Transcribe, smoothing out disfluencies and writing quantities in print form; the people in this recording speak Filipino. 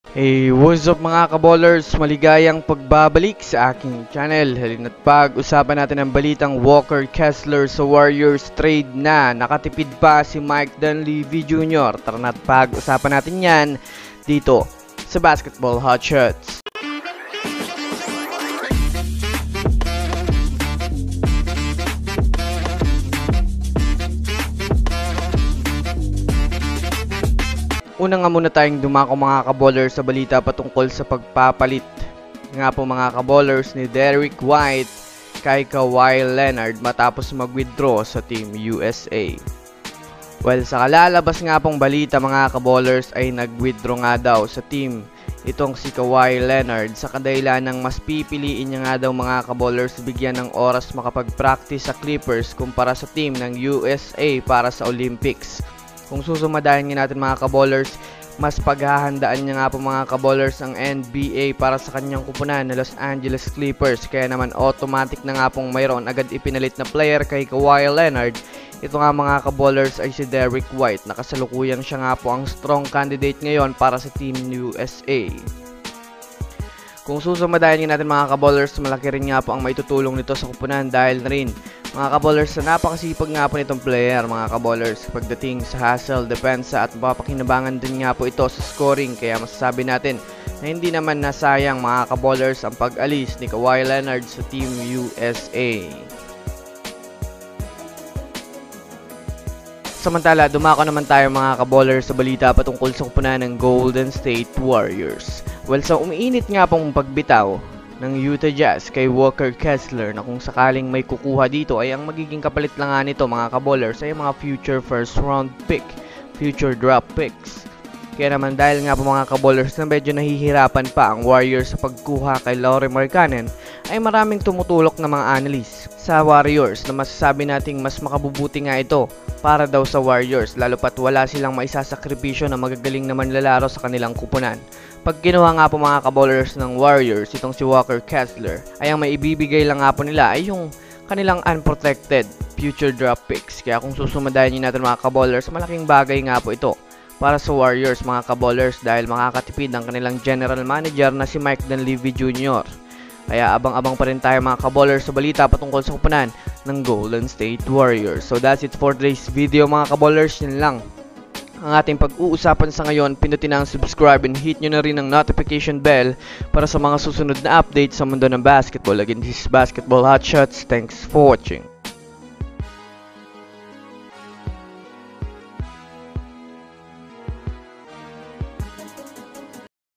Hey, what's up mga kaballers? Maligayang pagbabalik sa aking channel. Halina't pag-usapan natin ang balitang Walker Kessler sa Warriors trade na. Nakatipid pa si Mike Dunleavy Jr. Tara na't pag-usapan natin yan dito sa Basketball Hotshots. Una nga muna tayong dumako mga kaballers sa balita patungkol sa pagpapalit nga po mga kaballers ni Derrick White kay Kawhi Leonard matapos mag-withdraw sa Team USA. Well, sa kalalabas nga pong balita mga kaballers ay nag-withdraw nga daw sa team itong si Kawhi Leonard sa kadahilan ng mas pipiliin niya nga daw mga kaballers bigyan ng oras makapag-practice sa Clippers kumpara sa team ng USA para sa Olympics. Kung susumadahin nga natin mga kaballers, mas paghahandaan niya nga po mga kaballers ang NBA para sa kanyang kupunan na Los Angeles Clippers. Kaya naman automatic na nga pong mayroon agad ipinalit na player kay Kawhi Leonard. Ito nga mga kaballers ay si Derrick White. Nakasalukuyan siya nga po ang strong candidate ngayon para sa Team USA. Kung susumadahin nga natin mga kaballers, malaki rin nga po ang maitutulong nito sa kupunan dahil na rin mga kaballers na napakasipag nga po nitong player mga kaballers pagdating sa hustle, depensa at mapapakinabangan din nga po ito sa scoring. Kaya masasabi natin na hindi naman nasayang mga kaballers ang pag-alis ni Kawhi Leonard sa Team USA. Samantala, dumako naman tayo mga kaballers sa balita patungkol sa kupunan ng Golden State Warriors. Well, sa umiinit nga pong pagbitaw ng Utah Jazz kay Walker Kessler na kung sakaling may kukuha dito ay ang magiging kapalit lang nga nito mga kaballers ay mga future first round pick, future draft picks. Kaya naman dahil nga po mga kaballers na medyo nahihirapan pa ang Warriors sa pagkuha kay Lauri Markkanen ay maraming tumutulok na mga analyst sa Warriors na masasabi nating mas makabubuti nga ito para daw sa Warriors lalo pat wala silang maisasakripisyo na magagaling na manlalaro sa kanilang kupunan. Pag kinuha nga po mga kaballers ng Warriors itong si Walker Kessler ay ang maibibigay lang nga po nila ay yung kanilang unprotected future draft picks. Kaya kung susumadayin natin mga kaballers, malaking bagay nga po ito para sa Warriors mga kaballers dahil makakatipid ang kanilang general manager na si Mike Dunleavy Jr. Kaya abang-abang pa rin tayo mga kaballers sa balita patungkol sa kupunan ng Golden State Warriors. So that's it for today's video mga kaballers. Yan lang ang ating pag-uusapan sa ngayon. Pindutin na ang subscribe and hit nyo na rin ang notification bell para sa mga susunod na updates sa mundo ng basketball. Again, this is Basketball Hotshots. Thanks for watching.